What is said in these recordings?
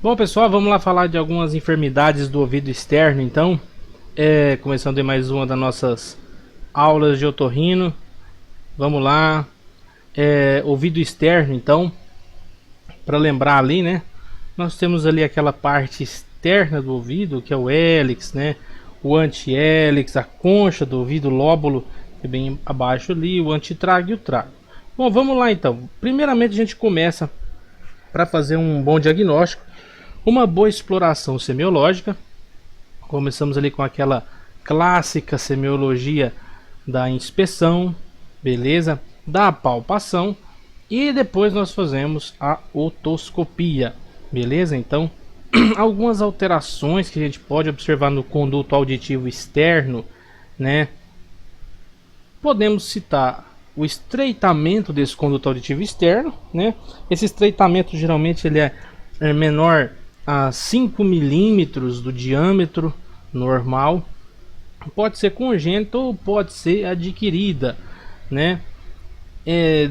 Bom, pessoal, vamos lá falar de algumas enfermidades do ouvido externo, então. Começando em mais uma das nossas aulas de otorrino. Vamos lá. Ouvido externo, então, para lembrar ali, né? Nós temos ali aquela parte externa do ouvido, que é o hélix, né? O anti-hélix, a concha do ouvido, o lóbulo, que é bem abaixo ali, o antitrago e o trago. Bom, vamos lá então. Primeiramente a gente começa para fazer um bom diagnóstico, uma boa exploração semiológica. Começamos ali com aquela clássica semiologia da inspeção, beleza? Da palpação, e depois nós fazemos a otoscopia, beleza? Então, algumas alterações que a gente pode observar no conduto auditivo externo, né? Podemos citar o estreitamento desse conduto auditivo externo, né? Esse estreitamento geralmente ele é menor a 5 milímetros do diâmetro normal. Pode ser congênita ou pode ser adquirida, né?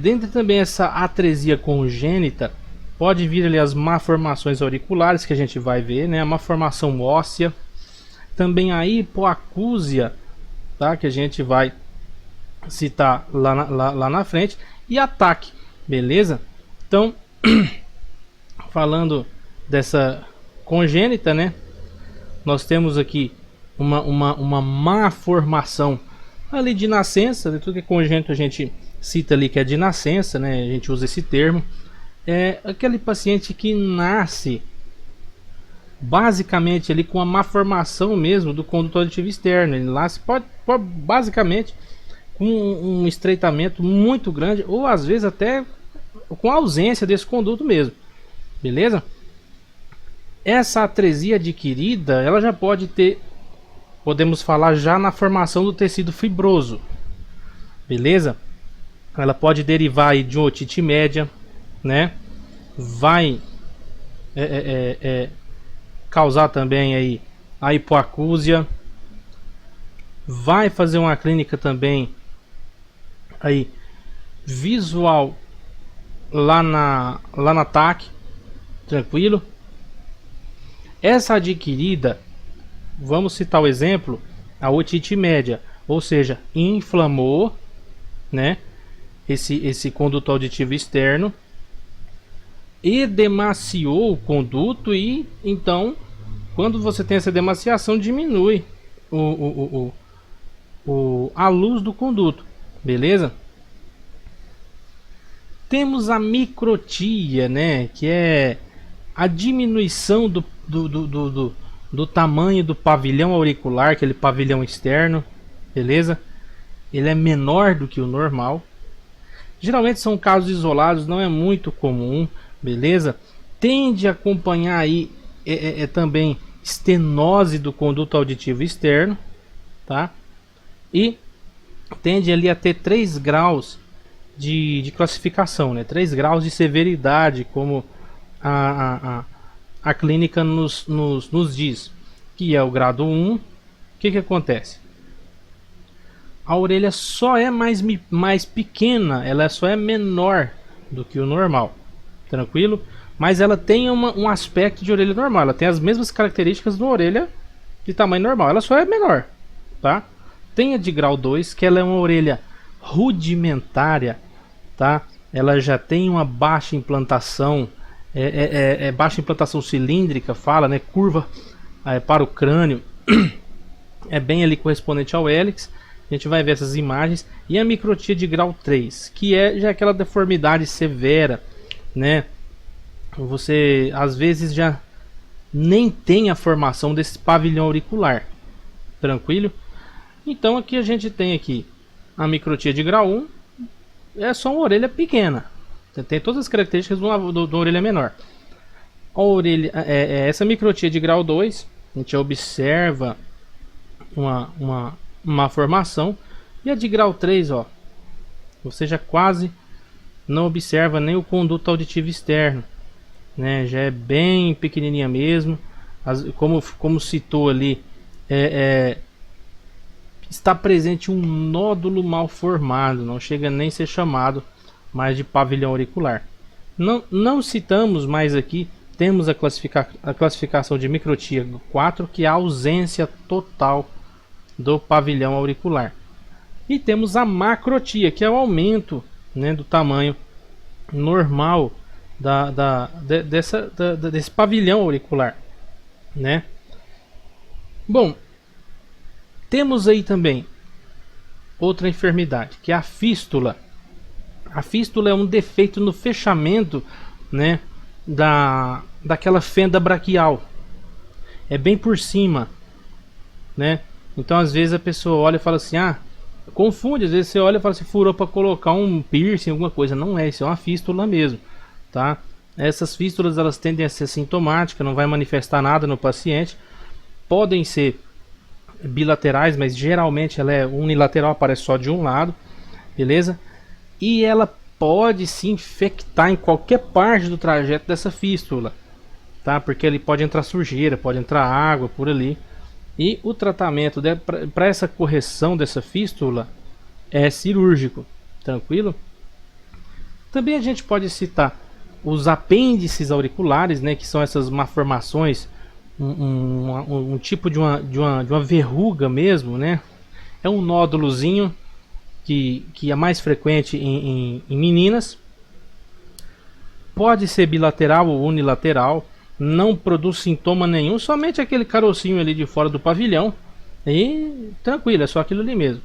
Dentro também essa atresia congênita pode vir ali as malformações auriculares que a gente vai ver, né? A malformação óssea, também a hipoacúsia, tá? Que a gente vai citar lá na frente, e ataque, beleza? Então, falando dessa congênita, né? Nós temos aqui uma má formação ali de nascença, né? Tudo que é congênito a gente cita ali que é de nascença, né? A gente usa esse termo. É aquele paciente que nasce basicamente ali com a má formação mesmo do conduto auditivo externo. Ele nasce pode basicamente com um estreitamento muito grande, ou às vezes até com a ausência desse conduto mesmo, beleza? Essa atresia adquirida, ela já pode ter, podemos falar já na formação do tecido fibroso, beleza? Ela pode derivar aí de uma otite média, né? Vai causar também aí a hipoacúsia, vai fazer uma clínica também aí visual lá na TAC, tranquilo? Essa adquirida, vamos citar o exemplo, a otite média, ou seja, inflamou, né, esse conduto auditivo externo, edemaciou o conduto, e então quando você tem essa edemaciação diminui a luz do conduto, beleza? Temos a microtia, né, que é a diminuição do tamanho do pavilhão auricular, aquele pavilhão externo, beleza? Ele é menor do que o normal. Geralmente são casos isolados, não é muito comum, beleza? Tende a acompanhar aí também estenose do conduto auditivo externo, tá? E tende ali a ter 3 graus de classificação, né? 3 graus de severidade, como a clínica nos diz, que é o grau 1. O que acontece? A orelha só é mais pequena, ela só é menor do que o normal, tranquilo? Mas ela tem um aspecto de orelha normal, ela tem as mesmas características de uma orelha de tamanho normal, ela só é menor, tá? Tem a de grau 2, que ela é uma orelha rudimentária, tá? Ela já tem uma baixa implantação, baixa implantação cilíndrica, fala, né? Curva para o crânio, é bem ali correspondente ao hélix. A gente vai ver essas imagens. E a microtia de grau 3, que é já aquela deformidade severa, né? Você às vezes já nem tem a formação desse pavilhão auricular, tranquilo? Então aqui a gente tem aqui a microtia de grau 1, é só uma orelha pequena, tem todas as características de uma orelha menor. A orelha, essa microtia de grau 2, a gente observa uma formação. E a de grau 3, ó, você já quase não observa nem o conduto auditivo externo, né? Já é bem pequenininha mesmo. Como citou ali, está presente um nódulo mal formado, não chega nem a ser chamado mais de pavilhão auricular. Não citamos mais aqui temos a classificação de microtia 4, que é a ausência total do pavilhão auricular. E temos a macrotia, que é o aumento, né, do tamanho normal desse pavilhão auricular, né? Bom, temos aí também outra enfermidade, que é a fístula. A fístula é um defeito no fechamento, né, daquela fenda braquial. É bem por cima, né? Então às vezes a pessoa olha e fala assim, confunde, às vezes você olha e fala assim, furou para colocar um piercing, alguma coisa. Não é, isso é uma fístula mesmo, tá? Essas fístulas, elas tendem a ser sintomáticas, não vai manifestar nada no paciente. Podem ser bilaterais, mas geralmente ela é unilateral, aparece só de um lado, beleza? E ela pode se infectar em qualquer parte do trajeto dessa fístula, tá? Porque ali pode entrar sujeira, pode entrar água por ali. E o tratamento para essa correção dessa fístula é cirúrgico, tranquilo? Também a gente pode citar os apêndices auriculares, né, que são essas malformações, um tipo de uma verruga mesmo, né? É um nódulozinho que é mais frequente em meninas. Pode ser bilateral ou unilateral, não produz sintoma nenhum, somente aquele carocinho ali de fora do pavilhão. E tranquilo, é só aquilo ali mesmo.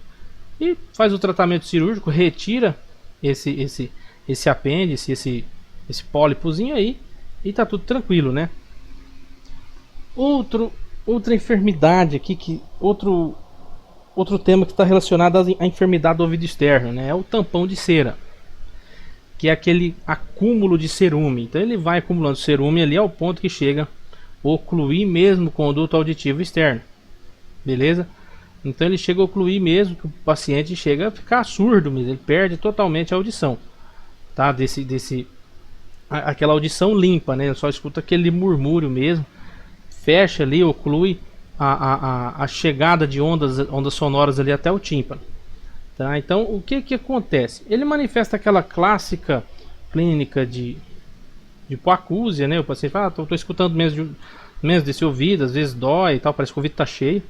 E faz o tratamento cirúrgico, retira esse apêndice, esse pólipozinho aí, e tá tudo tranquilo, né? Outra enfermidade aqui, outro tema que está relacionado à enfermidade do ouvido externo, né? É o tampão de cera, que é aquele acúmulo de cerume. Então ele vai acumulando cerume ali ao ponto que chega a ocluir mesmo o conduto auditivo externo, beleza? Então ele chega a ocluir mesmo, que o paciente chega a ficar surdo mesmo, ele perde totalmente a audição, tá? Aquela audição limpa, né? Ele só escuta aquele murmúrio mesmo, fecha ali, oclui a chegada de ondas sonoras ali até o tímpano. Tá? Então o que acontece? Ele manifesta aquela clássica clínica de hipoacúsia, né? O paciente fala, tô escutando mesmo desse ouvido, às vezes dói e tal, parece que o ouvido tá cheio.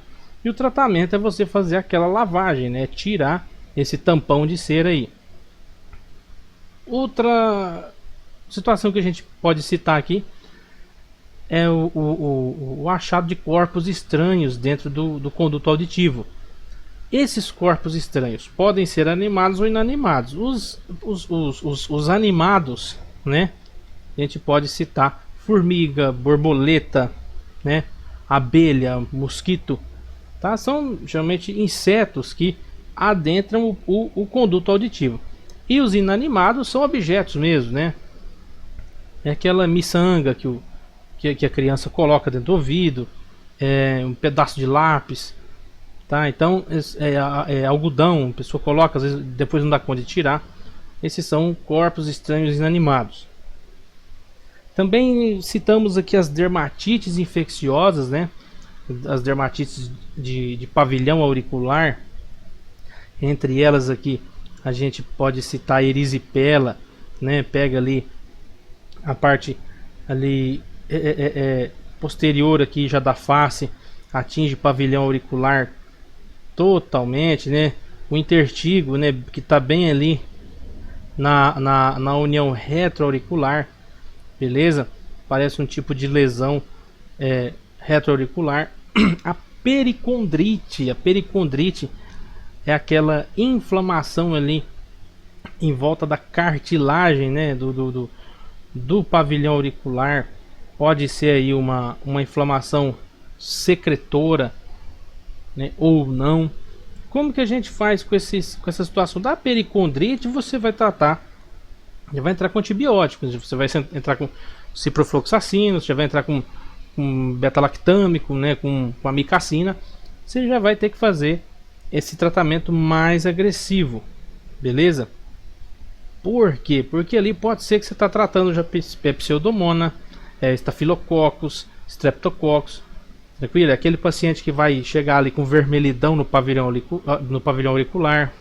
E o tratamento é você fazer aquela lavagem, né? Tirar esse tampão de cera aí. Outra situação que a gente pode citar aqui é o achado de corpos estranhos dentro do conduto auditivo. Esses corpos estranhos podem ser animados ou inanimados. Os animados, né? A gente pode citar formiga, borboleta, né? Abelha, mosquito, tá? São geralmente insetos que adentram o conduto auditivo. E os inanimados são objetos mesmo, né? É aquela miçanga que a criança coloca dentro do ouvido, um pedaço de lápis, tá? Então é algodão, a pessoa coloca, às vezes depois não dá conta de tirar. Esses são corpos estranhos inanimados. Também citamos aqui as dermatites infecciosas, né? As dermatites de pavilhão auricular. Entre elas aqui a gente pode citar a erisipela, né? Pega ali a parte ali posterior aqui já da face, atinge pavilhão auricular totalmente, né? O intertígo, né, que está bem ali na união retroauricular, beleza? Parece um tipo de lesão retroauricular. A pericondrite é aquela inflamação ali em volta da cartilagem, né, do pavilhão auricular. Pode ser aí uma inflamação secretora, né, ou não. Como que a gente faz com essa situação da pericondrite? Você vai tratar, já vai entrar com antibióticos, você vai entrar com ciprofloxacino, você já vai entrar com beta-lactâmico, né, com amicacina. Você já vai ter que fazer esse tratamento mais agressivo, beleza? Por quê? Porque ali pode ser que você está tratando já pseudomonas, estafilococcus, streptococcus, tranquilo? Aquele paciente que vai chegar ali com vermelhidão no pavilhão auricular,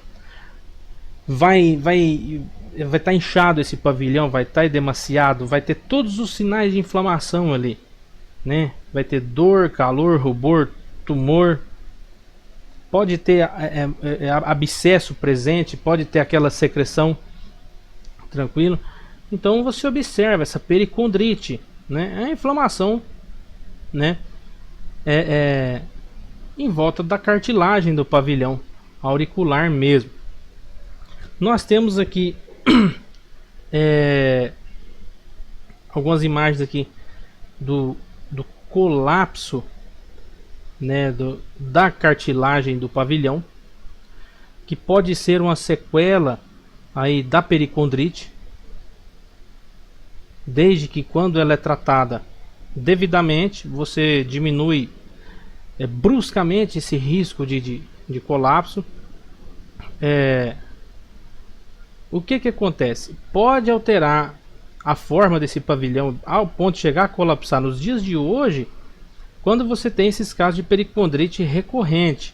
vai vai estar inchado esse pavilhão, vai estar demasiado, vai ter todos os sinais de inflamação ali, né? Vai ter dor, calor, rubor, tumor, pode ter abscesso presente, pode ter aquela secreção, tranquilo. Então você observa essa pericondrite, né? É a inflamação, né? Em volta da cartilagem do pavilhão auricular mesmo. Nós temos aqui algumas imagens aqui do colapso, né, da cartilagem do pavilhão, que pode ser uma sequela aí da pericondrite, desde que quando ela é tratada devidamente, você diminui bruscamente esse risco de colapso. O que acontece? Pode alterar a forma desse pavilhão ao ponto de chegar a colapsar nos dias de hoje, quando você tem esses casos de pericondrite recorrente,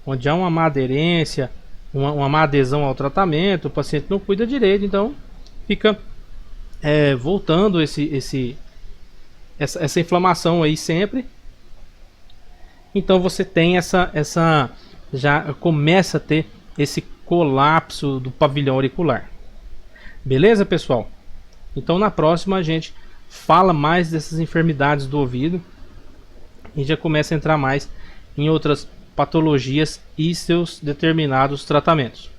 onde há uma má aderência, uma má adesão ao tratamento, o paciente não cuida direito, então fica voltando essa inflamação aí sempre. Então você tem já começa a ter esse colapso do pavilhão auricular. Beleza, pessoal? Então na próxima a gente fala mais dessas enfermidades do ouvido e já começa a entrar mais em outras patologias e seus determinados tratamentos.